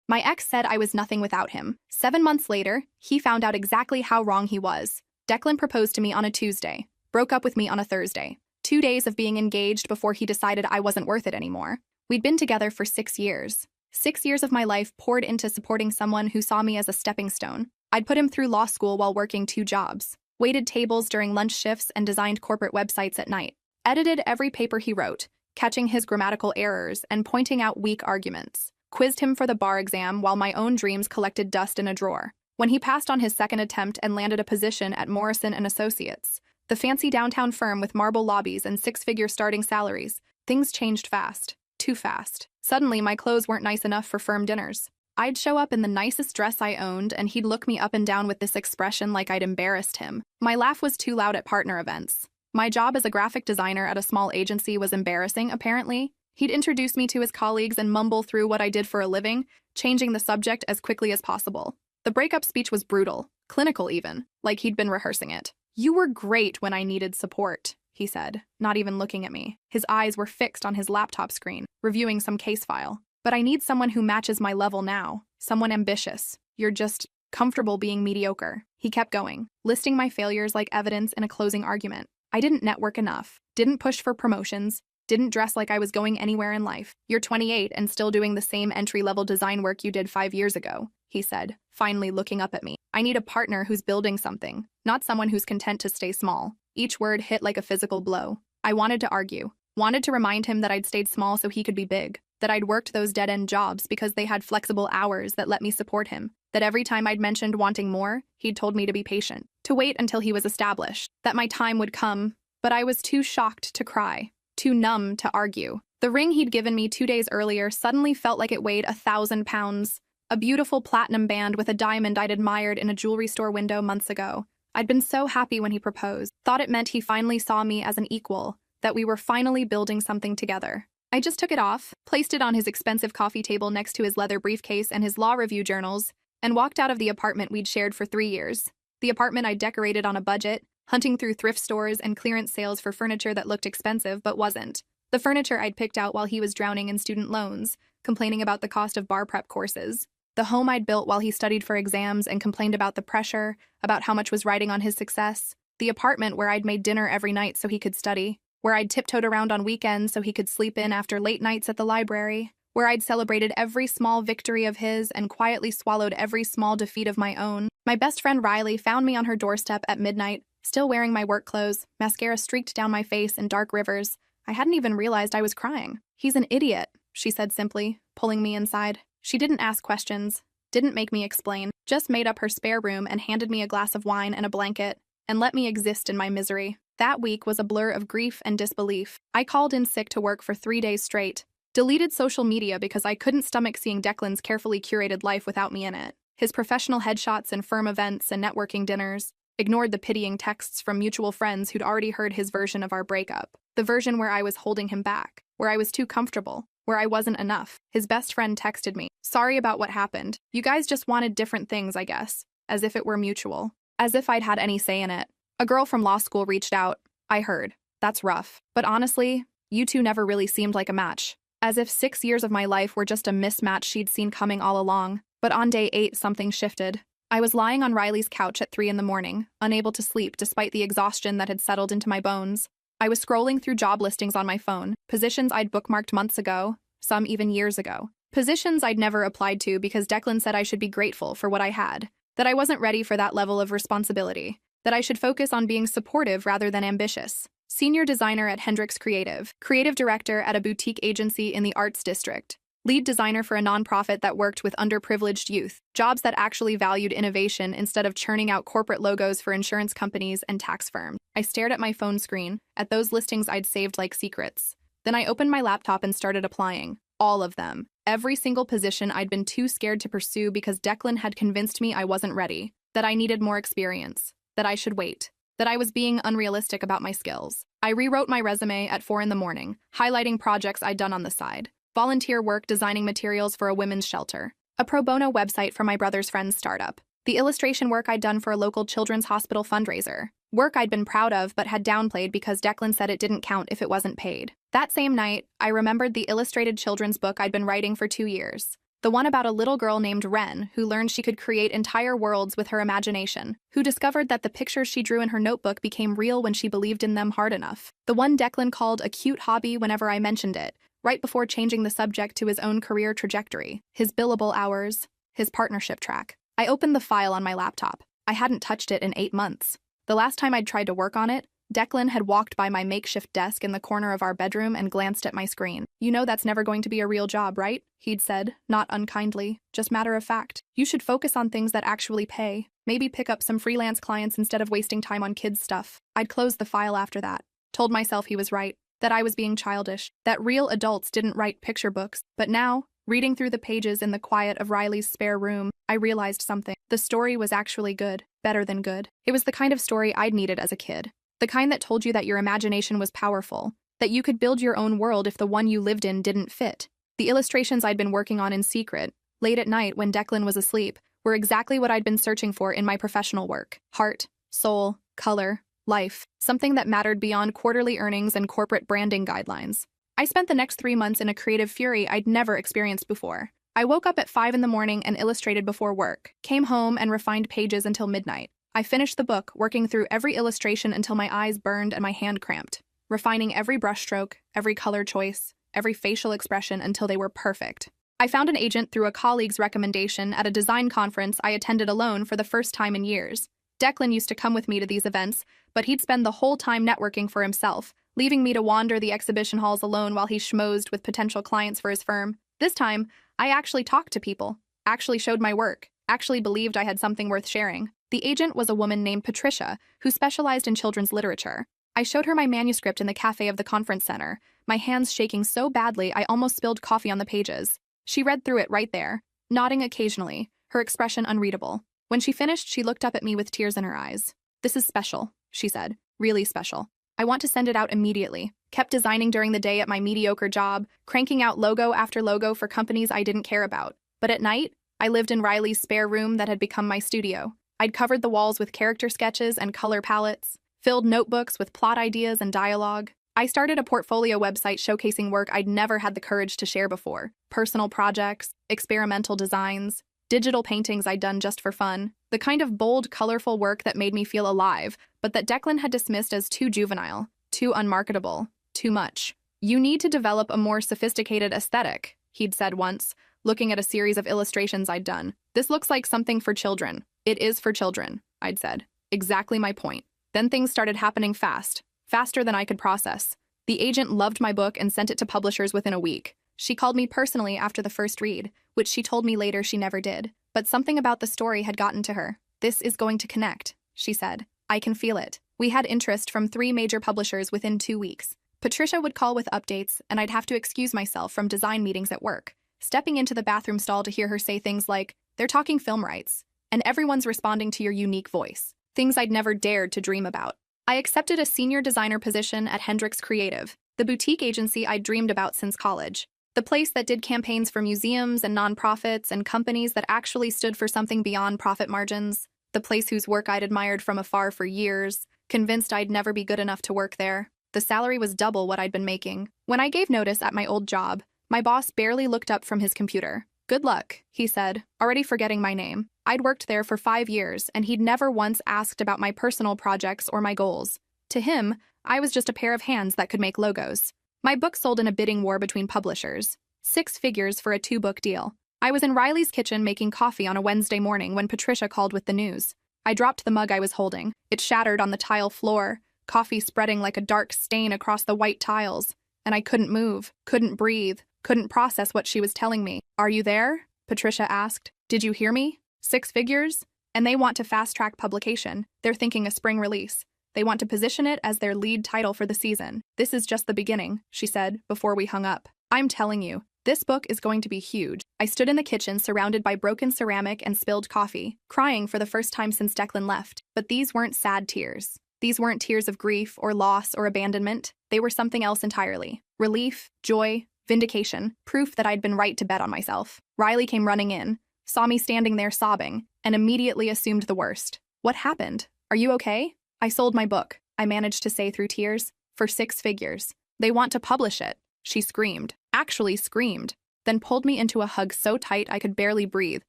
My ex said I was nothing without him. 7 months later, he found out exactly how wrong he was. Declan proposed to me on a Tuesday, broke up with me on a Thursday. 2 days of being engaged before he decided I wasn't worth it anymore. We'd been together for 6 years. 6 years of my life poured into supporting someone who saw me as a stepping stone. I'd put him through law school while working 2 jobs, waited tables during lunch shifts and designed corporate websites at night, edited every paper he wrote, catching his grammatical errors and pointing out weak arguments, quizzed him for the bar exam while my own dreams collected dust in a drawer. When he passed on his second attempt and landed a position at Morrison & Associates, the fancy downtown firm with marble lobbies and 6-figure starting salaries, things changed fast. Too fast. Suddenly, my clothes weren't nice enough for firm dinners. I'd show up in the nicest dress I owned, and he'd look me up and down with this expression like I'd embarrassed him. My laugh was too loud at partner events. My job as a graphic designer at a small agency was embarrassing, apparently. He'd introduce me to his colleagues and mumble through what I did for a living, changing the subject as quickly as possible. The breakup speech was brutal, clinical even, like he'd been rehearsing it. "You were great when I needed support," he said, not even looking at me. His eyes were fixed on his laptop screen, reviewing some case file. "But I need someone who matches my level now, someone ambitious. You're just comfortable being mediocre." He kept going, listing my failures like evidence in a closing argument. I didn't network enough, didn't push for promotions, didn't dress like I was going anywhere in life. "You're 28 and still doing the same entry-level design work you did 5 years ago," he said, finally looking up at me. "I need a partner who's building something, not someone who's content to stay small." Each word hit like a physical blow. I wanted to argue, wanted to remind him that I'd stayed small so he could be big, that I'd worked those dead-end jobs because they had flexible hours that let me support him, that every time I'd mentioned wanting more, he'd told me to be patient, to wait until he was established, that my time would come, but I was too shocked to cry, too numb to argue. The ring he'd given me 2 days earlier suddenly felt like it weighed 1,000 pounds, a beautiful platinum band with a diamond I'd admired in a jewelry store window months ago. I'd been so happy when he proposed, thought it meant he finally saw me as an equal, that we were finally building something together. I just took it off, placed it on his expensive coffee table next to his leather briefcase and his law review journals, and walked out of the apartment we'd shared for 3 years. The apartment I'd decorated on a budget, hunting through thrift stores and clearance sales for furniture that looked expensive but wasn't. The furniture I'd picked out while he was drowning in student loans, complaining about the cost of bar prep courses. The home I'd built while he studied for exams and complained about the pressure, about how much was riding on his success. The apartment where I'd made dinner every night so he could study, where I'd tiptoed around on weekends so he could sleep in after late nights at the library, where I'd celebrated every small victory of his and quietly swallowed every small defeat of my own. My best friend Riley found me on her doorstep at midnight, still wearing my work clothes, mascara streaked down my face in dark rivers. I hadn't even realized I was crying. "He's an idiot," she said simply, pulling me inside. She didn't ask questions, didn't make me explain, just made up her spare room and handed me a glass of wine and a blanket, and let me exist in my misery. That week was a blur of grief and disbelief. I called in sick to work for 3 days straight, deleted social media because I couldn't stomach seeing Declan's carefully curated life without me in it, his professional headshots and firm events and networking dinners, ignored the pitying texts from mutual friends who'd already heard his version of our breakup, the version where I was holding him back, where I was too comfortable, where I wasn't enough. His best friend texted me, "Sorry about what happened. You guys just wanted different things, I guess," as if it were mutual, as if I'd had any say in it. A girl from law school reached out. I heard. "That's rough. But honestly, you two never really seemed like a match." As if 6 years of my life were just a mismatch she'd seen coming all along. But on day 8, something shifted. I was lying on Riley's couch at 3 in the morning, unable to sleep despite the exhaustion that had settled into my bones. I was scrolling through job listings on my phone, positions I'd bookmarked months ago, some even years ago. Positions I'd never applied to because Declan said I should be grateful for what I had, that I wasn't ready for that level of responsibility, that I should focus on being supportive rather than ambitious. Senior designer at Hendrix Creative, creative director at a boutique agency in the Arts District, lead designer for a nonprofit that worked with underprivileged youth, jobs that actually valued innovation instead of churning out corporate logos for insurance companies and tax firms. I stared at my phone screen, at those listings I'd saved like secrets. Then I opened my laptop and started applying. All of them. Every single position I'd been too scared to pursue because Declan had convinced me I wasn't ready, that I needed more experience, that I should wait, that I was being unrealistic about my skills. I rewrote my resume at 4 in the morning, highlighting projects I'd done on the side. Volunteer work designing materials for a women's shelter, a pro bono website for my brother's friend's startup, the illustration work I'd done for a local children's hospital fundraiser, work I'd been proud of but had downplayed because Declan said it didn't count if it wasn't paid. That same night, I remembered the illustrated children's book I'd been writing for 2 years. The one about a little girl named Ren who learned she could create entire worlds with her imagination, who discovered that the pictures she drew in her notebook became real when she believed in them hard enough. The one Declan called a cute hobby whenever I mentioned it, right before changing the subject to his own career trajectory, his billable hours, his partnership track. I opened the file on my laptop. I hadn't touched it in 8 months. The last time I'd tried to work on it, Declan had walked by my makeshift desk in the corner of our bedroom and glanced at my screen. "You know that's never going to be a real job, right?" he'd said, not unkindly, just matter of fact. "You should focus on things that actually pay. Maybe pick up some freelance clients instead of wasting time on kids' stuff." I'd closed the file after that. Told myself he was right, that I was being childish, that real adults didn't write picture books. But now, reading through the pages in the quiet of Riley's spare room, I realized something. The story was actually good, better than good. It was the kind of story I'd needed as a kid. The kind that told you that your imagination was powerful, that you could build your own world if the one you lived in didn't fit. The illustrations I'd been working on in secret, late at night when Declan was asleep, were exactly what I'd been searching for in my professional work. Heart, soul, color, life, something that mattered beyond quarterly earnings and corporate branding guidelines. I spent the next 3 months in a creative fury I'd never experienced before. I woke up at 5 in the morning and illustrated before work, came home and refined pages until midnight. I finished the book, working through every illustration until my eyes burned and my hand cramped, refining every brushstroke, every color choice, every facial expression until they were perfect. I found an agent through a colleague's recommendation at a design conference I attended alone for the first time in years. Declan used to come with me to these events, but he'd spend the whole time networking for himself, leaving me to wander the exhibition halls alone while he schmoozed with potential clients for his firm. This time, I actually talked to people, actually showed my work, actually believed I had something worth sharing. The agent was a woman named Patricia, who specialized in children's literature. I showed her my manuscript in the cafe of the conference center, my hands shaking so badly I almost spilled coffee on the pages. She read through it right there, nodding occasionally, her expression unreadable. When she finished, she looked up at me with tears in her eyes. "This is special," she said, "really special. I want to send it out immediately." Kept designing during the day at my mediocre job, cranking out logo after logo for companies I didn't care about. But at night, I lived in Riley's spare room that had become my studio. I'd covered the walls with character sketches and color palettes, filled notebooks with plot ideas and dialogue. I started a portfolio website showcasing work I'd never had the courage to share before. Personal projects, experimental designs, digital paintings I'd done just for fun. The kind of bold, colorful work that made me feel alive, but that Declan had dismissed as too juvenile, too unmarketable, too much. "You need to develop a more sophisticated aesthetic," he'd said once, looking at a series of illustrations I'd done. "This looks like something for children." "It is for children," I'd said. Exactly my point. Then things started happening fast, faster than I could process. The agent loved my book and sent it to publishers within a week. She called me personally after the first read, which she told me later she never did. But something about the story had gotten to her. "This is going to connect," she said. "I can feel it." We had interest from 3 major publishers within 2 weeks. Patricia would call with updates, and I'd have to excuse myself from design meetings at work, stepping into the bathroom stall to hear her say things like, "They're talking film rights, and everyone's responding to your unique voice." Things I'd never dared to dream about. I accepted a senior designer position at Hendrix Creative, the boutique agency I'd dreamed about since college. The place that did campaigns for museums and nonprofits and companies that actually stood for something beyond profit margins. The place whose work I'd admired from afar for years, convinced I'd never be good enough to work there. The salary was double what I'd been making. When I gave notice at my old job, my boss barely looked up from his computer. "Good luck," he said, already forgetting my name. I'd worked there for 5 years, and he'd never once asked about my personal projects or my goals. To him, I was just a pair of hands that could make logos. My book sold in a bidding war between publishers. 6 figures for a 2-book deal. I was in Riley's kitchen making coffee on a Wednesday morning when Patricia called with the news. I dropped the mug I was holding. It shattered on the tile floor, coffee spreading like a dark stain across the white tiles. And I couldn't move, couldn't breathe, couldn't process what she was telling me. "Are you there?" Patricia asked. "Did you hear me? 6 figures? And they want to fast-track publication. They're thinking a spring release. They want to position it as their lead title for the season. This is just the beginning," she said, before we hung up. "I'm telling you, this book is going to be huge." I stood in the kitchen surrounded by broken ceramic and spilled coffee, crying for the first time since Declan left. But these weren't sad tears. These weren't tears of grief or loss or abandonment. They were something else entirely. Relief, joy, vindication, proof that I'd been right to bet on myself. Riley came running in, saw me standing there sobbing, and immediately assumed the worst. "What happened? Are you okay?" "I sold my book," I managed to say through tears, "for 6 figures. They want to publish it." She screamed. Actually screamed. then pulled me into a hug so tight I could barely breathe,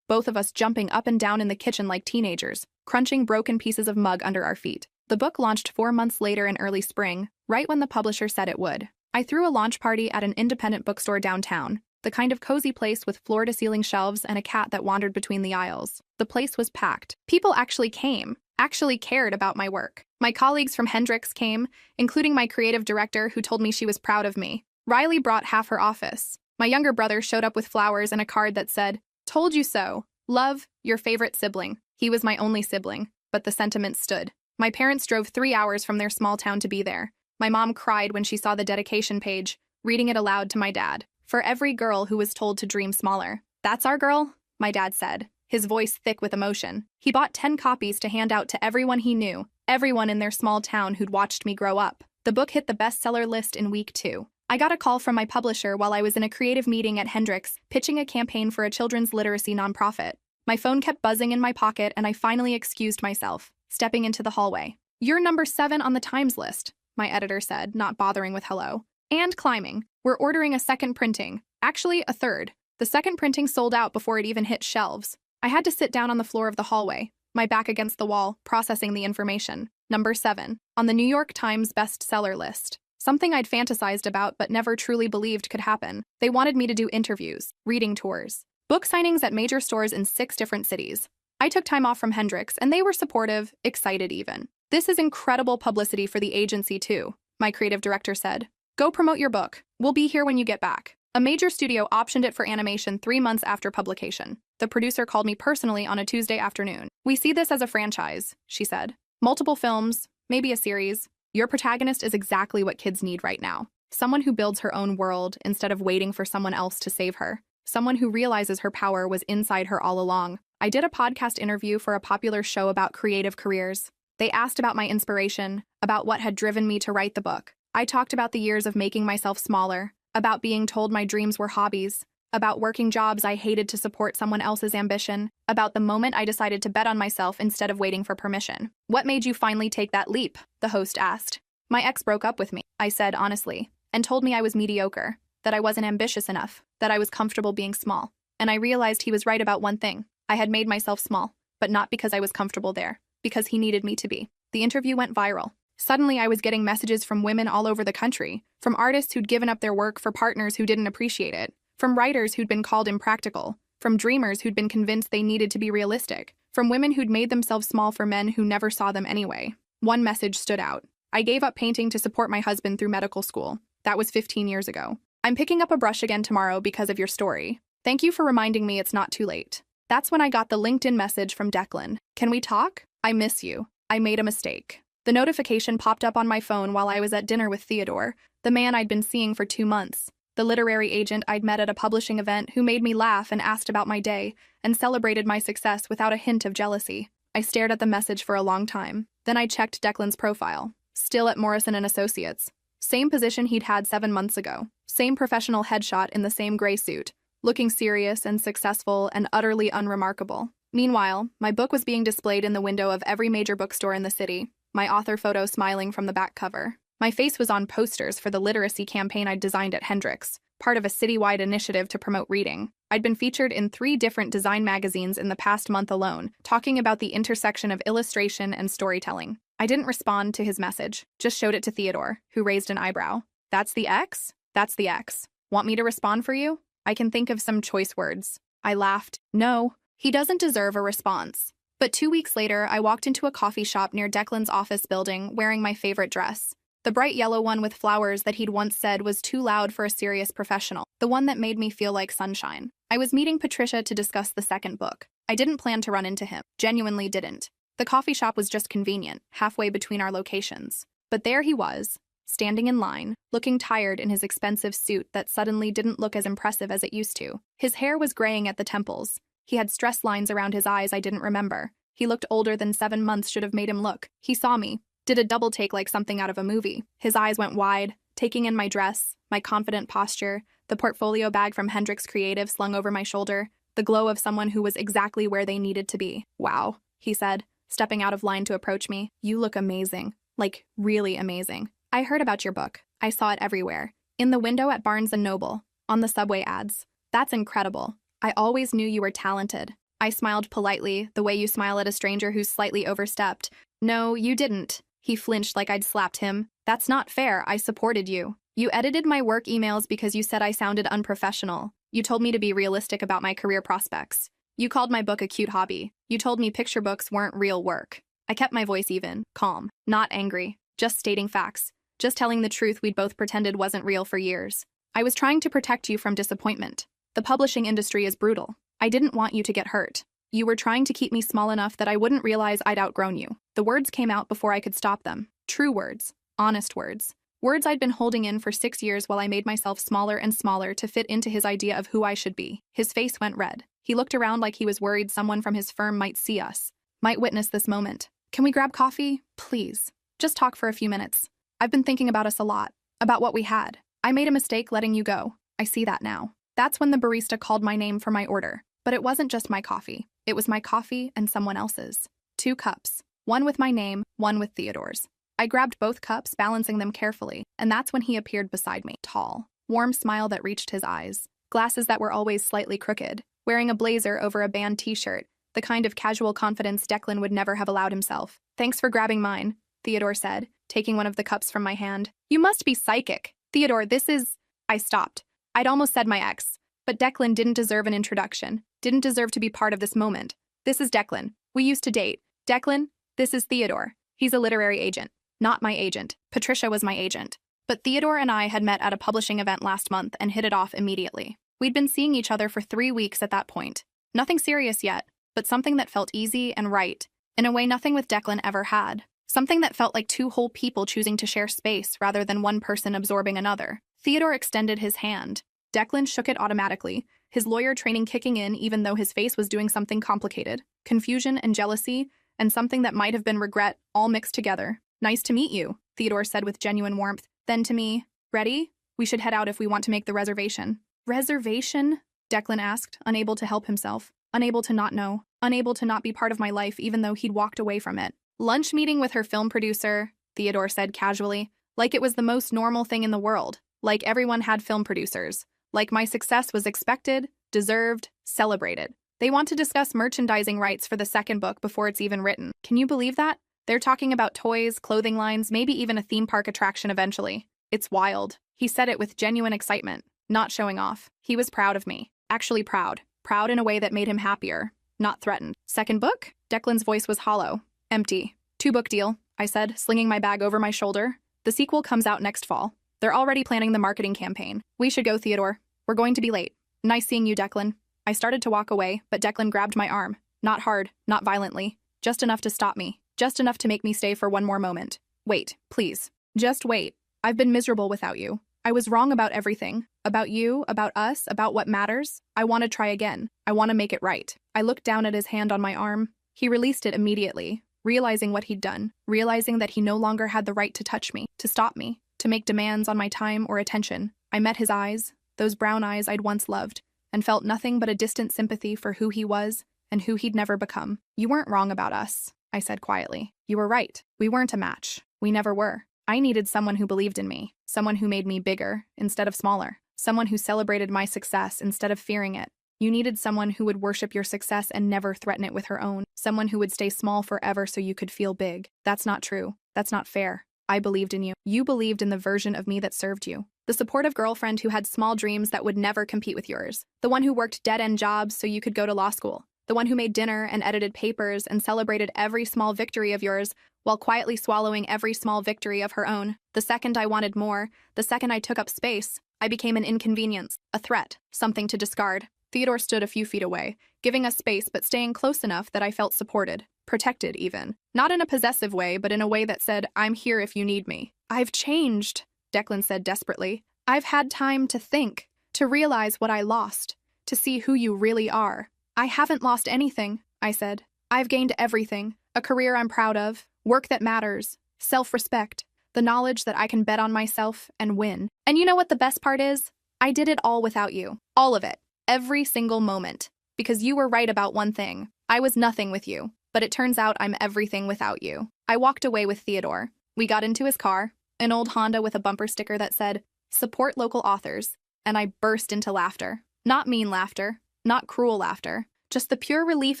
both of us jumping up and down in the kitchen like teenagers, crunching broken pieces of mug under our feet. The book launched 4 months later in early spring, right when the publisher said it would. I threw a launch party at an independent bookstore downtown, the kind of cozy place with floor-to-ceiling shelves and a cat that wandered between the aisles. The place was packed. People actually came, actually cared about my work. My colleagues from Hendrix came, including my creative director who told me she was proud of me. Riley brought half her office. My younger brother showed up with flowers and a card that said, "Told you so. Love, your favorite sibling." He was my only sibling, but the sentiment stood. My parents drove 3 hours from their small town to be there. My mom cried when she saw the dedication page, reading it aloud to my dad. "For every girl who was told to dream smaller." "That's our girl," my dad said, his voice thick with emotion. He bought 10 copies to hand out to everyone he knew, everyone in their small town who'd watched me grow up. The book hit the bestseller list in week 2. I got a call from my publisher while I was in a creative meeting at Hendrix, pitching a campaign for a children's literacy nonprofit. My phone kept buzzing in my pocket and I finally excused myself, stepping into the hallway. "You're number 7 on the Times list," my editor said, not bothering with hello. "And climbing. We're ordering a second printing. Actually, a third." The second printing sold out before it even hit shelves. I had to sit down on the floor of the hallway, my back against the wall, processing the information. Number 7, on the New York Times bestseller list. Something I'd fantasized about but never truly believed could happen. They wanted me to do interviews, reading tours, book signings at major stores in 6 different cities. I took time off from Hendrix, and they were supportive, excited even. "This is incredible publicity for the agency, too," my creative director said. "Go promote your book. We'll be here when you get back." A major studio optioned it for animation 3 months after publication. The producer called me personally on a Tuesday afternoon. "We see this as a franchise," she said. "Multiple films, maybe a series. Your protagonist is exactly what kids need right now. Someone who builds her own world instead of waiting for someone else to save her. Someone who realizes her power was inside her all along." I did a podcast interview for a popular show about creative careers. They asked about my inspiration, about what had driven me to write the book. I talked about the years of making myself smaller, about being told my dreams were hobbies, about working jobs I hated to support someone else's ambition, about the moment I decided to bet on myself instead of waiting for permission. "What made you finally take that leap?" the host asked. "My ex broke up with me," I said honestly, and told me I was mediocre, that I wasn't ambitious enough, that I was comfortable being small. And I realized he was right about one thing. I had made myself small, but not because I was comfortable there, because he needed me to be. The interview went viral. Suddenly, I was getting messages from women all over the country, from artists who'd given up their work for partners who didn't appreciate it, from writers who'd been called impractical, from dreamers who'd been convinced they needed to be realistic, from women who'd made themselves small for men who never saw them anyway. One message stood out. "I gave up painting to support my husband through medical school. That was 15 years ago. I'm picking up a brush again tomorrow because of your story. Thank you for reminding me it's not too late." That's when I got the LinkedIn message from Declan. "Can we talk? I miss you. I made a mistake." The notification popped up on my phone while I was at dinner with Theodore, the man I'd been seeing for 2 months, the literary agent I'd met at a publishing event who made me laugh and asked about my day and celebrated my success without a hint of jealousy. I stared at the message for a long time. Then I checked Declan's profile. Still at Morrison & Associates. Same position he'd had 7 months ago. Same professional headshot in the same gray suit. Looking serious and successful and utterly unremarkable. Meanwhile, my book was being displayed in the window of every major bookstore in the city, my author photo smiling from the back cover. My face was on posters for the literacy campaign I'd designed at Hendrix, part of a citywide initiative to promote reading. I'd been featured in 3 different design magazines in the past month alone, talking about the intersection of illustration and storytelling. I didn't respond to his message, just showed it to Theodore, who raised an eyebrow. "That's the ex? That's the ex. Want me to respond for you? I can think of some choice words." I laughed. "No, he doesn't deserve a response." But 2 weeks later, I walked into a coffee shop near Declan's office building wearing my favorite dress. The bright yellow one with flowers that he'd once said was too loud for a serious professional. The one that made me feel like sunshine. I was meeting Patricia to discuss the second book. I didn't plan to run into him. Genuinely didn't. The coffee shop was just convenient, halfway between our locations. But there he was, standing in line, looking tired in his expensive suit that suddenly didn't look as impressive as it used to. His hair was graying at the temples. He had stress lines around his eyes I didn't remember. He looked older than 7 months should have made him look. He saw me, did a double take like something out of a movie. His eyes went wide, taking in my dress, my confident posture, the portfolio bag from Hendrix Creative slung over my shoulder, the glow of someone who was exactly where they needed to be. "Wow," he said, stepping out of line to approach me. "You look amazing. Like, really amazing. I heard about your book. I saw it everywhere. In the window at Barnes & Noble, on the subway ads. That's incredible. I always knew you were talented. I smiled politely, the way you smile at a stranger who's slightly overstepped. No, you didn't. He flinched like I'd slapped him. That's not fair. I supported you. You edited my work emails because you said I sounded unprofessional. You told me to be realistic about my career prospects. You called my book a cute hobby. You told me picture books weren't real work. I kept my voice even, calm, not angry, just stating facts, just telling the truth we'd both pretended wasn't real for years. I was trying to protect you from disappointment. The publishing industry is brutal. I didn't want you to get hurt. You were trying to keep me small enough that I wouldn't realize I'd outgrown you. The words came out before I could stop them. True words. Honest words. Words I'd been holding in for 6 years while I made myself smaller and smaller to fit into his idea of who I should be. His face went red. He looked around like he was worried someone from his firm might see us, might witness this moment. Can we grab coffee? Please. Just talk for a few minutes. I've been thinking about us a lot, about what we had. I made a mistake letting you go. I see that now. That's when the barista called my name for my order. But it wasn't just my coffee. It was my coffee and someone else's. 2 cups. One with my name, one with Theodore's. I grabbed both cups, balancing them carefully, and that's when he appeared beside me. Tall, warm smile that reached his eyes. Glasses that were always slightly crooked. Wearing a blazer over a band t-shirt. The kind of casual confidence Declan would never have allowed himself. Thanks for grabbing mine, Theodore said, taking one of the cups from my hand. You must be psychic. Theodore, this is... I stopped. I'd almost said my ex. But Declan didn't deserve an introduction. Didn't deserve to be part of this moment. This is Declan. We used to date. Declan, this is Theodore. He's a literary agent. Not my agent. Patricia was my agent. But Theodore and I had met at a publishing event last month and hit it off immediately. We'd been seeing each other for 3 weeks at that point. Nothing serious yet, but something that felt easy and right, in a way nothing with Declan ever had. Something that felt like 2 whole people choosing to share space rather than one person absorbing another. Theodore extended his hand. Declan shook it automatically, his lawyer training kicking in even though his face was doing something complicated. Confusion and jealousy, and something that might have been regret, all mixed together. Nice to meet you, Theodore said with genuine warmth. Then to me, ready? We should head out if we want to make the reservation. Reservation? Declan asked, unable to help himself. Unable to not know. Unable to not be part of my life even though he'd walked away from it. Lunch meeting with her film producer, Theodore said casually. Like it was the most normal thing in the world. Like everyone had film producers. Like my success was expected, deserved, celebrated. They want to discuss merchandising rights for the 2nd book before it's even written. Can you believe that? They're talking about toys, clothing lines, maybe even a theme park attraction eventually. It's wild. He said it with genuine excitement, not showing off. He was proud of me. Actually proud. Proud in a way that made him happier, not threatened. 2nd book? Declan's voice was hollow. Empty. 2-book deal, I said, slinging my bag over my shoulder. The sequel comes out next fall. They're already planning the marketing campaign. We should go, Theodore. We're going to be late. Nice seeing you, Declan. I started to walk away, but Declan grabbed my arm. Not hard, not violently. Just enough to stop me. Just enough to make me stay for one more moment. Wait, please. Just wait. I've been miserable without you. I was wrong about everything. About you, about us, about what matters. I want to try again. I want to make it right. I looked down at his hand on my arm. He released it immediately, realizing what he'd done, realizing that he no longer had the right to touch me, to stop me, to make demands on my time or attention. I met his eyes, those brown eyes I'd once loved, and felt nothing but a distant sympathy for who he was and who he'd never become. You weren't wrong about us, I said quietly. You were right. We weren't a match. We never were. I needed someone who believed in me, someone who made me bigger instead of smaller, someone who celebrated my success instead of fearing it. You needed someone who would worship your success and never threaten it with her own, someone who would stay small forever so you could feel big. That's not true. That's not fair. I believed in you. You believed in the version of me that served you. The supportive girlfriend who had small dreams that would never compete with yours. The one who worked dead-end jobs so you could go to law school. The one who made dinner and edited papers and celebrated every small victory of yours while quietly swallowing every small victory of her own. The second I wanted more, the second I took up space, I became an inconvenience, a threat, something to discard. Theodore stood a few feet away, giving us space but staying close enough that I felt supported, protected even. Not in a possessive way, but in a way that said, I'm here if you need me. I've changed, Declan said desperately. I've had time to think, to realize what I lost, to see who you really are. I haven't lost anything, I said. I've gained everything. A career I'm proud of, work that matters, self-respect, the knowledge that I can bet on myself and win. And you know what the best part is? I did it all without you. All of it. Every single moment. Because you were right about one thing. I was nothing with you. But it turns out I'm everything without you. I walked away with Theodore. We got into his car, an old Honda with a bumper sticker that said, "Support local authors," and I burst into laughter. Not mean laughter, not cruel laughter, just the pure relief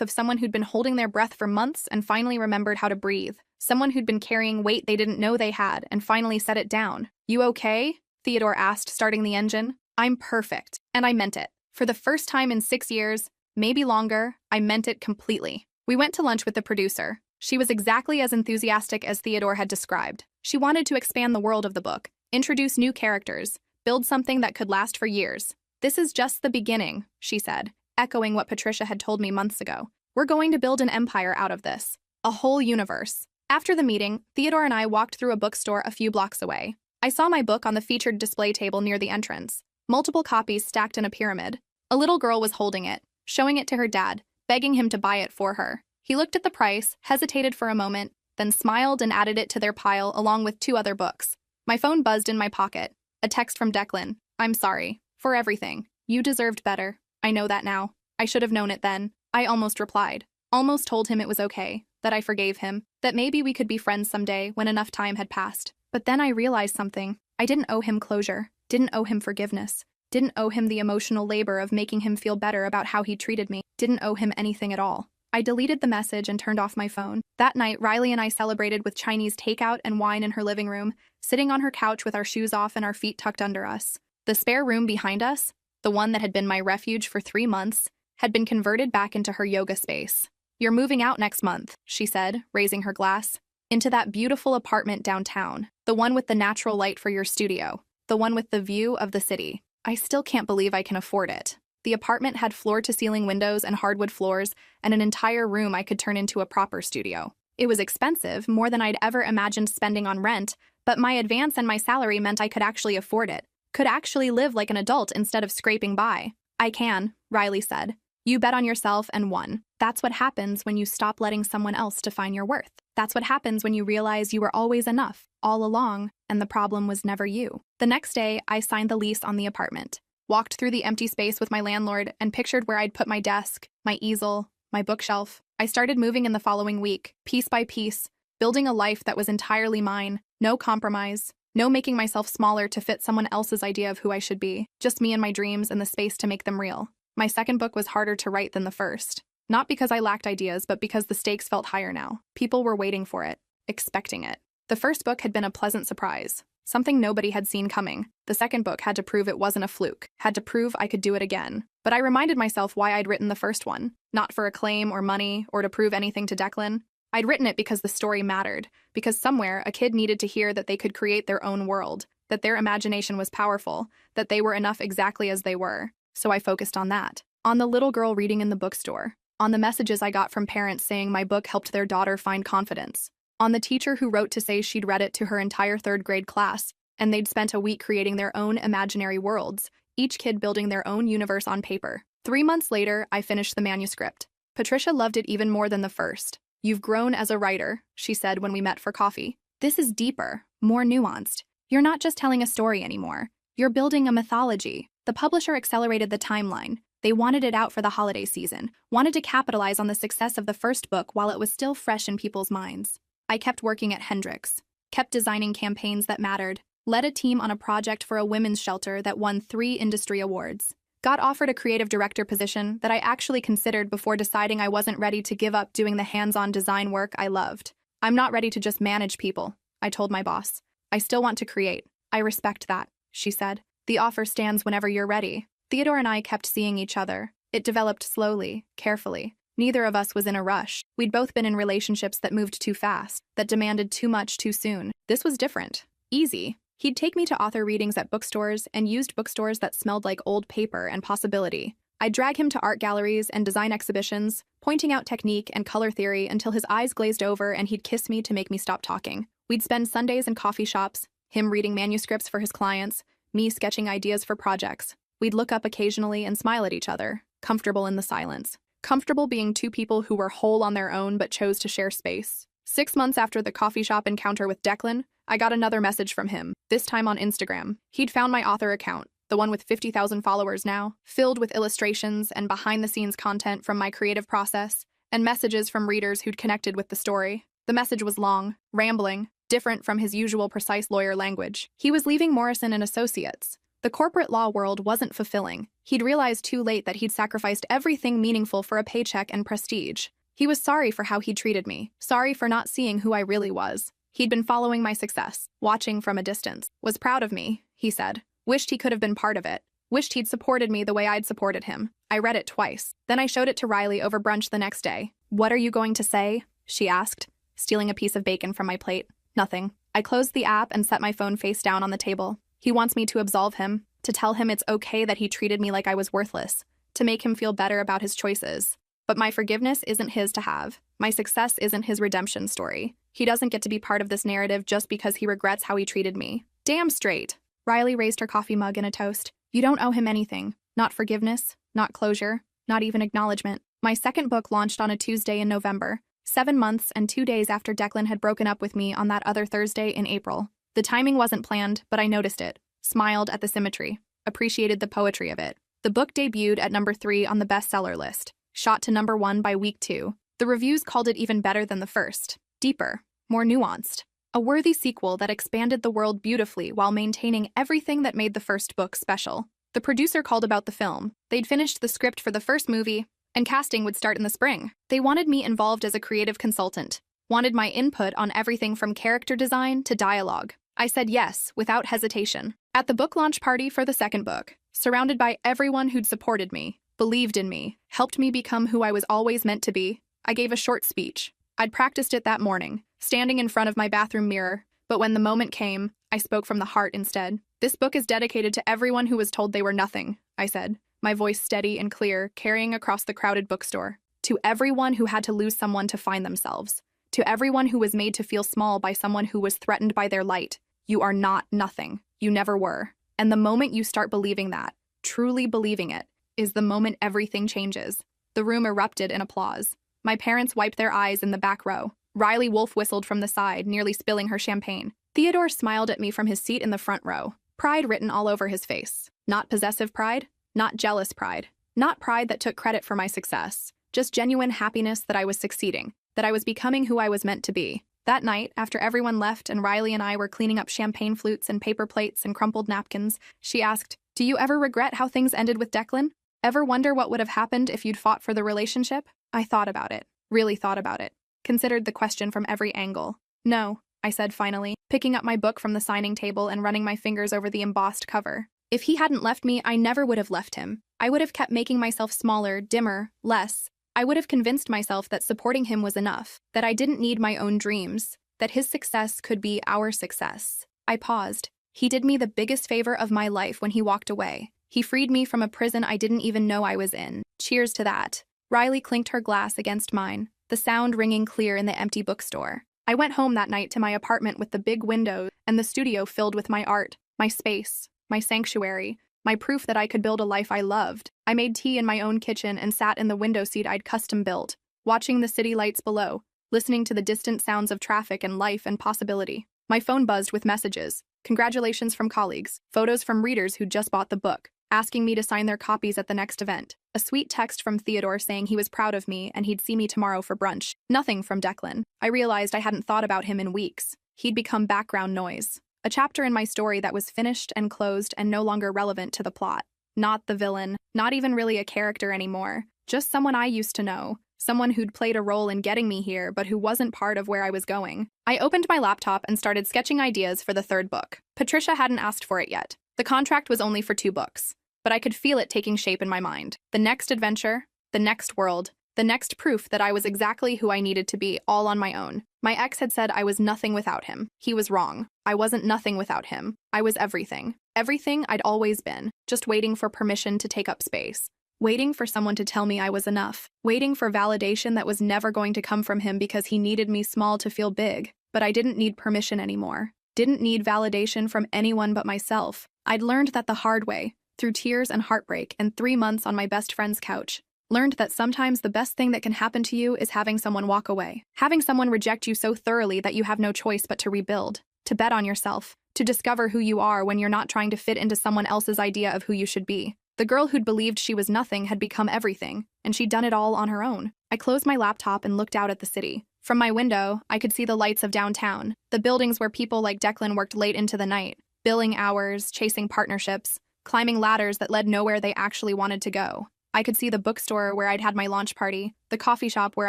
of someone who'd been holding their breath for months and finally remembered how to breathe. Someone who'd been carrying weight they didn't know they had and finally set it down. "You okay?" Theodore asked, starting the engine. "I'm perfect." And I meant it. For the first time in 6 years, maybe longer, I meant it completely. We went to lunch with the producer. She was exactly as enthusiastic as Theodore had described. She wanted to expand the world of the book, introduce new characters, build something that could last for years. "This is just the beginning," she said, echoing what Patricia had told me months ago. "We're going to build an empire out of this. A whole universe." After the meeting, Theodore and I walked through a bookstore a few blocks away. I saw my book on the featured display table near the entrance. Multiple copies stacked in a pyramid. A little girl was holding it, showing it to her dad, begging him to buy it for her. He looked at the price, hesitated for a moment, then smiled and added it to their pile along with 2 other books. My phone buzzed in my pocket. A text from Declan. "I'm sorry. For everything. You deserved better. I know that now. I should have known it then." I almost replied. Almost told him it was okay, that I forgave him, that maybe we could be friends someday when enough time had passed. But then I realized something. I didn't owe him closure, didn't owe him forgiveness, didn't owe him the emotional labor of making him feel better about how he treated me, didn't owe him anything at all. I deleted the message and turned off my phone. That night, Riley and I celebrated with Chinese takeout and wine in her living room, sitting on her couch with our shoes off and our feet tucked under us. The spare room behind us, the one that had been my refuge for 3 months, had been converted back into her yoga space. "You're moving out next month," she said, raising her glass. "Into that beautiful apartment downtown, the one with the natural light for your studio, the one with the view of the city." I still can't believe I can afford it. The apartment had floor-to-ceiling windows and hardwood floors and an entire room I could turn into a proper studio. It was expensive, more than I'd ever imagined spending on rent, but my advance and my salary meant I could actually afford it, could actually live like an adult instead of scraping by. "I can," Riley said. "You bet on yourself and won. That's what happens when you stop letting someone else define your worth. That's what happens when you realize you were always enough, all along, and the problem was never you." The next day, I signed the lease on the apartment, walked through the empty space with my landlord, and pictured where I'd put my desk, my easel, my bookshelf. I started moving in the following week, piece by piece, building a life that was entirely mine, no compromise, no making myself smaller to fit someone else's idea of who I should be, just me and my dreams and the space to make them real. My second book was harder to write than the first. Not because I lacked ideas, but because the stakes felt higher now. People were waiting for it, expecting it. The first book had been a pleasant surprise, something nobody had seen coming. The second book had to prove it wasn't a fluke, had to prove I could do it again. But I reminded myself why I'd written the first one, not for acclaim or money or to prove anything to Declan. I'd written it because the story mattered, because somewhere a kid needed to hear that they could create their own world, that their imagination was powerful, that they were enough exactly as they were. So I focused on that. On the little girl reading in the bookstore. On the messages I got from parents saying my book helped their daughter find confidence. On the teacher who wrote to say she'd read it to her entire 3rd grade class, and they'd spent a week creating their own imaginary worlds, each kid building their own universe on paper. 3 months later, I finished the manuscript. Patricia loved it even more than the first. "You've grown as a writer," she said when we met for coffee. "This is deeper, more nuanced. You're not just telling a story anymore. You're building a mythology." The publisher accelerated the timeline. They wanted it out for the holiday season, wanted to capitalize on the success of the first book while it was still fresh in people's minds. I kept working at Hendrix, kept designing campaigns that mattered, led a team on a project for a women's shelter that won 3 industry awards. Got offered a creative director position that I actually considered before deciding I wasn't ready to give up doing the hands-on design work I loved. "I'm not ready to just manage people," I told my boss. "I still want to create." "I respect that," she said. "The offer stands whenever you're ready." Theodore and I kept seeing each other. It developed slowly, carefully. Neither of us was in a rush. We'd both been in relationships that moved too fast, that demanded too much too soon. This was different. Easy. He'd take me to author readings at bookstores and used bookstores that smelled like old paper and possibility. I'd drag him to art galleries and design exhibitions, pointing out technique and color theory until his eyes glazed over and he'd kiss me to make me stop talking. We'd spend Sundays in coffee shops, him reading manuscripts for his clients, me sketching ideas for projects. We'd look up occasionally and smile at each other, comfortable in the silence. Comfortable being 2 people who were whole on their own but chose to share space. 6 months after the coffee shop encounter with Declan, I got another message from him, this time on Instagram. He'd found my author account, the one with 50,000 followers now, filled with illustrations and behind-the-scenes content from my creative process, and messages from readers who'd connected with the story. The message was long, rambling, different from his usual precise lawyer language. He was leaving Morrison & Associates, The corporate law world wasn't fulfilling. He'd realized too late that he'd sacrificed everything meaningful for a paycheck and prestige. He was sorry for how he'd treated me, sorry for not seeing who I really was. He'd been following my success, watching from a distance, was proud of me, he said. Wished he could have been part of it. Wished he'd supported me the way I'd supported him. I read it twice. Then I showed it to Riley over brunch the next day. "What are you going to say?" she asked, stealing a piece of bacon from my plate. "Nothing." I closed the app and set my phone face down on the table. He wants me to absolve him, to tell him it's okay that he treated me like I was worthless, to make him feel better about his choices. But my forgiveness isn't his to have. My success isn't his redemption story. He doesn't get to be part of this narrative just because he regrets how he treated me. Damn straight. Riley raised her coffee mug in a toast. You don't owe him anything. Not forgiveness, not closure, not even acknowledgement. My second book launched on a Tuesday in November, 7 months and 2 days after Declan had broken up with me on that other Thursday in April. The timing wasn't planned, but I noticed it, smiled at the symmetry, appreciated the poetry of it. The book debuted at number 3 on the bestseller list, shot to number 1 by week 2. The reviews called it even better than the first. Deeper, more nuanced. A worthy sequel that expanded the world beautifully while maintaining everything that made the first book special. The producer called about the film. They'd finished the script for the first movie, and casting would start in the spring. They wanted me involved as a creative consultant, wanted my input on everything from character design to dialogue. I said yes, without hesitation. At the book launch party for the second book, surrounded by everyone who'd supported me, believed in me, helped me become who I was always meant to be, I gave a short speech. I'd practiced it that morning, standing in front of my bathroom mirror, but when the moment came, I spoke from the heart instead. This book is dedicated to everyone who was told they were nothing, I said, my voice steady and clear, carrying across the crowded bookstore. To everyone who had to lose someone to find themselves. To everyone who was made to feel small by someone who was threatened by their light. You are not nothing. You never were. And the moment you start believing that, truly believing it, is the moment everything changes. The room erupted in applause. My parents wiped their eyes in the back row. Riley wolf whistled from the side, nearly spilling her champagne. Theodore smiled at me from his seat in the front row, pride written all over his face. Not possessive pride, not jealous pride, not pride that took credit for my success, just genuine happiness that I was succeeding, that I was becoming who I was meant to be. That night, after everyone left and Riley and I were cleaning up champagne flutes and paper plates and crumpled napkins, she asked, "Do you ever regret how things ended with Declan? Ever wonder what would have happened if you'd fought for the relationship?" I thought about it, really thought about it, considered the question from every angle. "No," I said finally, picking up my book from the signing table and running my fingers over the embossed cover. If he hadn't left me, I never would have left him. I would have kept making myself smaller, dimmer, less. I would have convinced myself that supporting him was enough, that I didn't need my own dreams, that his success could be our success. I paused. He did me the biggest favor of my life when he walked away. He freed me from a prison I didn't even know I was in. Cheers to that. Riley clinked her glass against mine, the sound ringing clear in the empty bookstore. I went home that night to my apartment with the big windows and the studio filled with my art, my space, my sanctuary, my proof that I could build a life I loved. I made tea in my own kitchen and sat in the window seat I'd custom built, watching the city lights below, listening to the distant sounds of traffic and life and possibility. My phone buzzed with messages, congratulations from colleagues, photos from readers who'd just bought the book, asking me to sign their copies at the next event, a sweet text from Theodore saying he was proud of me and he'd see me tomorrow for brunch. Nothing from Declan. I realized I hadn't thought about him in weeks. He'd become background noise. A chapter in my story that was finished and closed and no longer relevant to the plot. Not the villain, not even really a character anymore. Just someone I used to know. Someone who'd played a role in getting me here, but who wasn't part of where I was going. I opened my laptop and started sketching ideas for the third book. Patricia hadn't asked for it yet. The contract was only for 2 books. But I could feel it taking shape in my mind. The next adventure, the next world, the next proof that I was exactly who I needed to be, all on my own. My ex had said I was nothing without him. He was wrong. I wasn't nothing without him. I was everything. Everything I'd always been, just waiting for permission to take up space. Waiting for someone to tell me I was enough. Waiting for validation that was never going to come from him because he needed me small to feel big. But I didn't need permission anymore. Didn't need validation from anyone but myself. I'd learned that the hard way, through tears and heartbreak and 3 months on my best friend's couch. Learned that sometimes the best thing that can happen to you is having someone walk away. Having someone reject you so thoroughly that you have no choice but to rebuild. To bet on yourself. To discover who you are when you're not trying to fit into someone else's idea of who you should be. The girl who'd believed she was nothing had become everything, and she'd done it all on her own. I closed my laptop and looked out at the city. From my window, I could see the lights of downtown, the buildings where people like Declan worked late into the night, billing hours, chasing partnerships, climbing ladders that led nowhere they actually wanted to go. I could see the bookstore where I'd had my launch party, the coffee shop where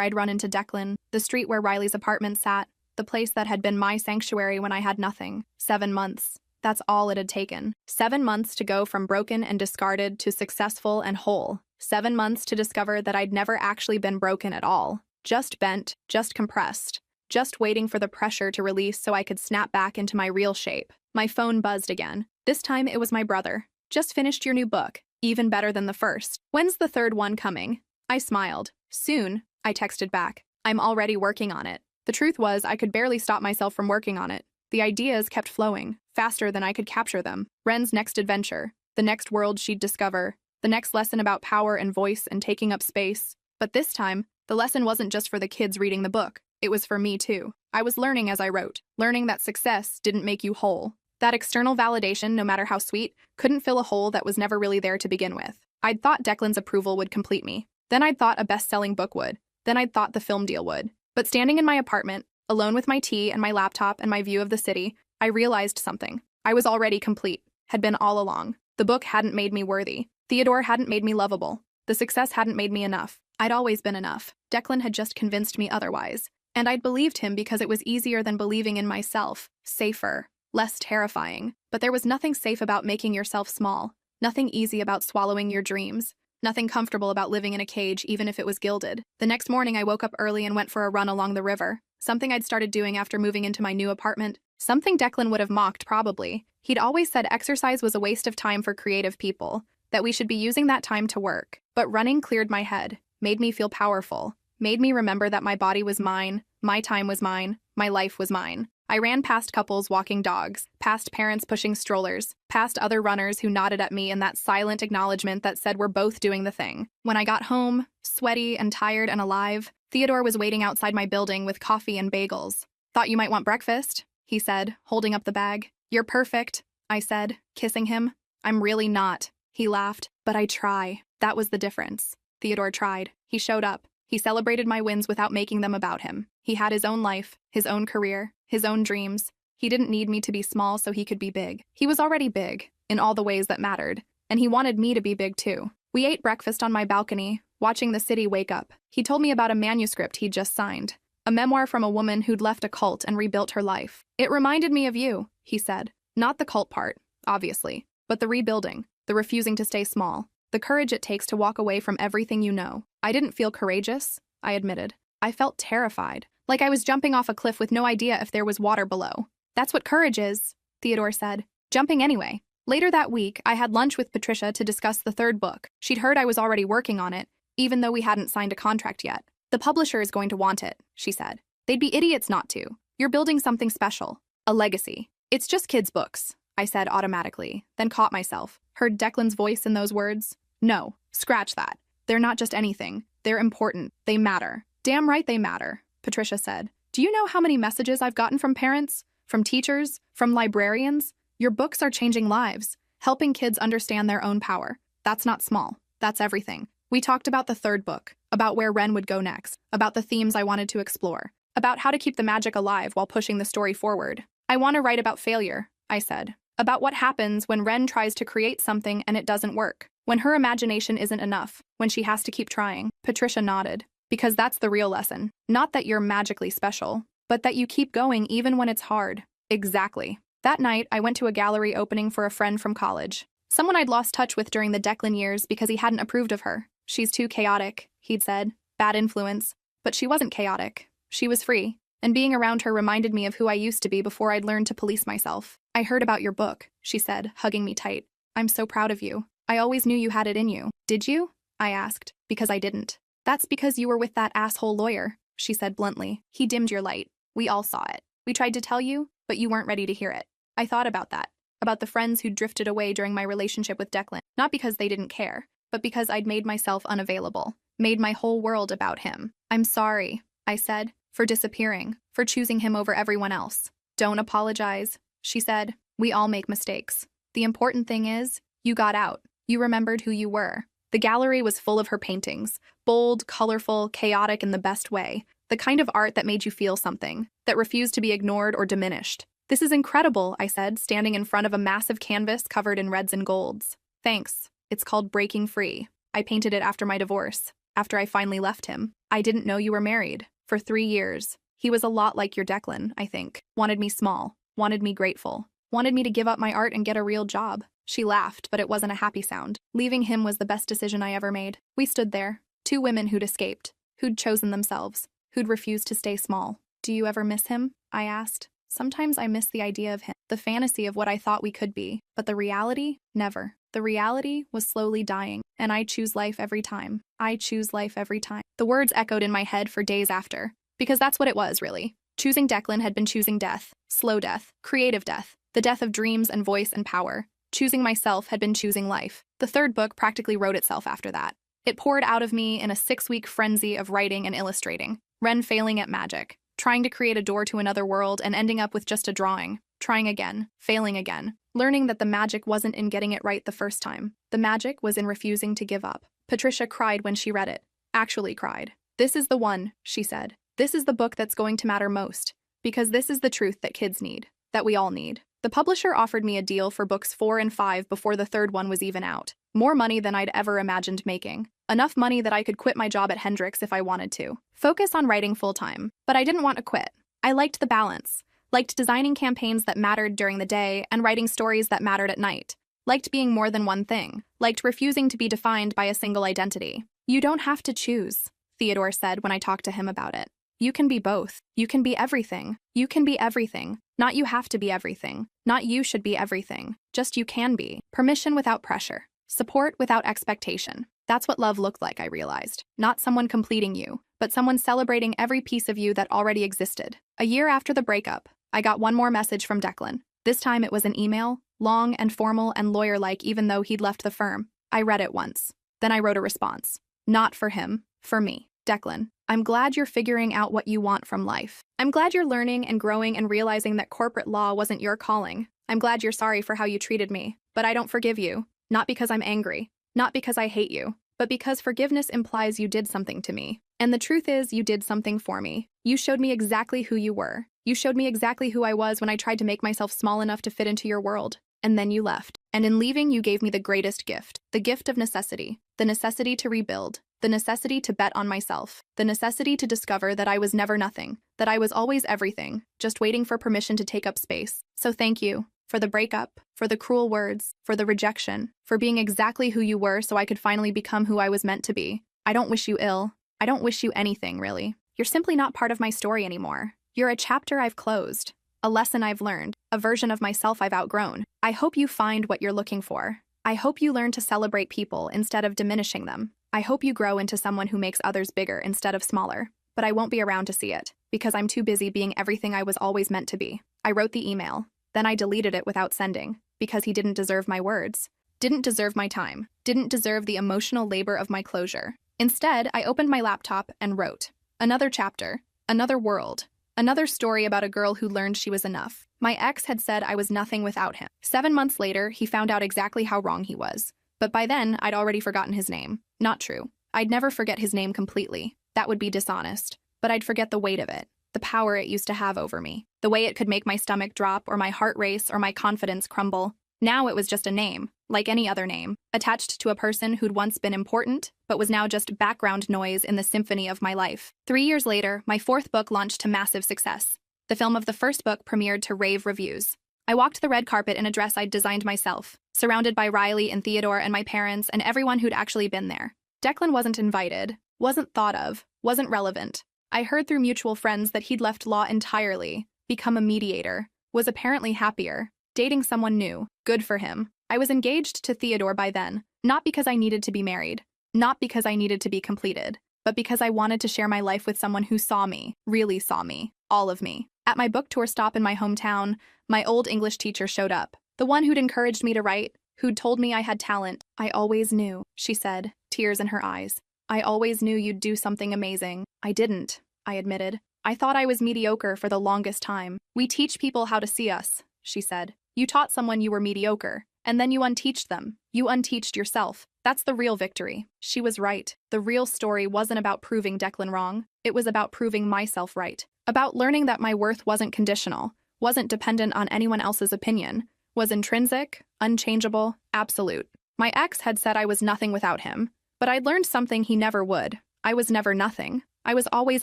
I'd run into Declan, the street where Riley's apartment sat, the place that had been my sanctuary when I had nothing. 7 months. That's all it had taken. 7 months to go from broken and discarded to successful and whole. 7 months to discover that I'd never actually been broken at all. Just bent, just compressed. Just waiting for the pressure to release so I could snap back into my real shape. My phone buzzed again. This time it was my brother. Just finished your new book. Even better than the first. When's the third one coming? I smiled. Soon, I texted back. I'm already working on it. The truth was, I could barely stop myself from working on it. The ideas kept flowing, faster than I could capture them. Ren's next adventure, the next world she'd discover, the next lesson about power and voice and taking up space. But this time, the lesson wasn't just for the kids reading the book. It was for me too. I was learning as I wrote, learning that success didn't make you whole. That external validation, no matter how sweet, couldn't fill a hole that was never really there to begin with. I'd thought Declan's approval would complete me. Then I'd thought a best-selling book would. Then I'd thought the film deal would. But standing in my apartment, alone with my tea and my laptop and my view of the city, I realized something. I was already complete. Had been all along. The book hadn't made me worthy. Theodore hadn't made me lovable. The success hadn't made me enough. I'd always been enough. Declan had just convinced me otherwise. And I'd believed him because it was easier than believing in myself. Safer. Less terrifying. But there was nothing safe about making yourself small. Nothing easy about swallowing your dreams. Nothing comfortable about living in a cage, even if it was gilded. The next morning, I woke up early and went for a run along the river. Something I'd started doing after moving into my new apartment. Something Declan would have mocked, probably. He'd always said exercise was a waste of time for creative people, that we should be using that time to work. But running cleared my head, made me feel powerful, made me remember that my body was mine, my time was mine, my life was mine. I ran past couples walking dogs, past parents pushing strollers, past other runners who nodded at me in that silent acknowledgement that said we're both doing the thing. When I got home, sweaty and tired and alive, Theodore was waiting outside my building with coffee and bagels. Thought you might want breakfast, he said, holding up the bag. You're perfect, I said, kissing him. I'm really not, he laughed, but I try. That was the difference. Theodore tried. He showed up. He celebrated my wins without making them about him. He had his own life, his own career, his own dreams. He didn't need me to be small so he could be big. He was already big, in all the ways that mattered, and he wanted me to be big too. We ate breakfast on my balcony, watching the city wake up. He told me about a manuscript he'd just signed, a memoir from a woman who'd left a cult and rebuilt her life. It reminded me of you, he said. Not the cult part, obviously, but the rebuilding, the refusing to stay small, the courage it takes to walk away from everything you know. I didn't feel courageous, I admitted. I felt terrified, like I was jumping off a cliff with no idea if there was water below. That's what courage is, Theodore said. Jumping anyway. Later that week, I had lunch with Patricia to discuss the third book. She'd heard I was already working on it, even though we hadn't signed a contract yet. The publisher is going to want it, she said. They'd be idiots not to. You're building something special. A legacy. It's just kids' books, I said automatically, then caught myself. Heard Declan's voice in those words. No, scratch that. They're not just anything. They're important. They matter. Damn right they matter, Patricia said. Do you know how many messages I've gotten from parents, from teachers, from librarians? Your books are changing lives, helping kids understand their own power. That's not small. That's everything. We talked about the third book, about where Ren would go next, about the themes I wanted to explore, about how to keep the magic alive while pushing the story forward. I want to write about failure, I said, about what happens when Ren tries to create something and it doesn't work, when her imagination isn't enough, when she has to keep trying. Patricia nodded. Because that's the real lesson. Not that you're magically special, but that you keep going even when it's hard. Exactly. That night, I went to a gallery opening for a friend from college. Someone I'd lost touch with during the Declan years because he hadn't approved of her. She's too chaotic, he'd said. Bad influence. But she wasn't chaotic. She was free. And being around her reminded me of who I used to be before I'd learned to police myself. I heard about your book, she said, hugging me tight. I'm so proud of you. I always knew you had it in you. Did you? I asked, because I didn't. That's because you were with that asshole lawyer, she said bluntly. He dimmed your light. We all saw it. We tried to tell you, but you weren't ready to hear it. I thought about that, about the friends who drifted away during my relationship with Declan, not because they didn't care, but because I'd made myself unavailable, made my whole world about him. I'm sorry, I said, for disappearing, for choosing him over everyone else. Don't apologize, she said. We all make mistakes. The important thing is, you got out. You remembered who you were. The gallery was full of her paintings, bold, colorful, chaotic in the best way, the kind of art that made you feel something, that refused to be ignored or diminished. This is incredible, I said, standing in front of a massive canvas covered in reds and golds. Thanks. It's called Breaking Free. I painted it after my divorce, after I finally left him. I didn't know you were married. For 3 years. He was a lot like your Declan, I think. Wanted me small. Wanted me grateful. Wanted me to give up my art and get a real job. She laughed, but it wasn't a happy sound. Leaving him was the best decision I ever made. We stood there. 2 women who'd escaped. Who'd chosen themselves. Who'd refused to stay small. Do you ever miss him? I asked. Sometimes I miss the idea of him. The fantasy of what I thought we could be. But the reality? Never. The reality was slowly dying. And I choose life every time. I choose life every time. The words echoed in my head for days after. Because that's what it was, really. Choosing Declan had been choosing death. Slow death. Creative death. The death of dreams and voice and power. Choosing myself had been choosing life. The 3rd book practically wrote itself after that. It poured out of me in a 6-week frenzy of writing and illustrating. Ren failing at magic. Trying to create a door to another world and ending up with just a drawing. Trying again. Failing again. Learning that the magic wasn't in getting it right the first time. The magic was in refusing to give up. Patricia cried when she read it. Actually cried. This is the one, she said. This is the book that's going to matter most. Because this is the truth that kids need. That we all need. The publisher offered me a deal for books 4 and 5 before the 3rd one was even out. More money than I'd ever imagined making. Enough money that I could quit my job at Hendrix if I wanted to. Focus on writing full-time. But I didn't want to quit. I liked the balance. Liked designing campaigns that mattered during the day and writing stories that mattered at night. Liked being more than one thing. Liked refusing to be defined by a single identity. You don't have to choose, Theodore said when I talked to him about it. You can be both. You can be everything. You can be everything. Not you have to be everything. Not you should be everything. Just you can be. Permission without pressure. Support without expectation. That's what love looked like, I realized. Not someone completing you, but someone celebrating every piece of you that already existed. A year after the breakup, I got one more message from Declan. This time it was an email, long and formal and lawyer-like even though he'd left the firm. I read it once. Then I wrote a response. Not for him, for me. Declan, I'm glad you're figuring out what you want from life. I'm glad you're learning and growing and realizing that corporate law wasn't your calling. I'm glad you're sorry for how you treated me, but I don't forgive you. Not because I'm angry, not because I hate you, but because forgiveness implies you did something to me. And the truth is, you did something for me. You showed me exactly who you were. You showed me exactly who I was when I tried to make myself small enough to fit into your world. And then you left. And in leaving, you gave me the greatest gift. The gift of necessity. The necessity to rebuild. The necessity to bet on myself. The necessity to discover that I was never nothing. That I was always everything, just waiting for permission to take up space. So thank you. For the breakup, for the cruel words, for the rejection, for being exactly who you were so I could finally become who I was meant to be. I don't wish you ill. I don't wish you anything, really. You're simply not part of my story anymore. You're a chapter I've closed, a lesson I've learned, a version of myself I've outgrown. I hope you find what you're looking for. I hope you learn to celebrate people instead of diminishing them. I hope you grow into someone who makes others bigger instead of smaller. But I won't be around to see it, because I'm too busy being everything I was always meant to be. I wrote the email. Then I deleted it without sending, because he didn't deserve my words, didn't deserve my time, didn't deserve the emotional labor of my closure. Instead, I opened my laptop and wrote, another chapter, another world, another story about a girl who learned she was enough. My ex had said I was nothing without him. 7 months later, he found out exactly how wrong he was. But by then, I'd already forgotten his name. Not true. I'd never forget his name completely. That would be dishonest. But I'd forget the weight of it. The power it used to have over me, the way it could make my stomach drop or my heart race or my confidence crumble. Now it was just a name, like any other name, attached to a person who'd once been important, but was now just background noise in the symphony of my life. 3 years later, my 4th book launched to massive success. The film of the 1st book premiered to rave reviews. I walked the red carpet in a dress I'd designed myself, surrounded by Riley and Theodore and my parents and everyone who'd actually been there. Declan wasn't invited, wasn't thought of, wasn't relevant. I heard through mutual friends that he'd left law entirely, become a mediator, was apparently happier, dating someone new. Good for him. I was engaged to Theodore by then, not because I needed to be married, not because I needed to be completed, but because I wanted to share my life with someone who saw me, really saw me, all of me. At my book tour stop in my hometown, my old English teacher showed up, the one who'd encouraged me to write, who'd told me I had talent. I always knew, she said, tears in her eyes. I always knew you'd do something amazing. I didn't, I admitted. I thought I was mediocre for the longest time. We teach people how to see us, she said. You taught someone you were mediocre, and then you unteached them. You unteached yourself. That's the real victory. She was right. The real story wasn't about proving Declan wrong. It was about proving myself right. About learning that my worth wasn't conditional, wasn't dependent on anyone else's opinion, was intrinsic, unchangeable, absolute. My ex had said I was nothing without him, but I'd learned something he never would. I was never nothing. I was always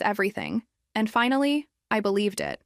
everything. And finally, I believed it.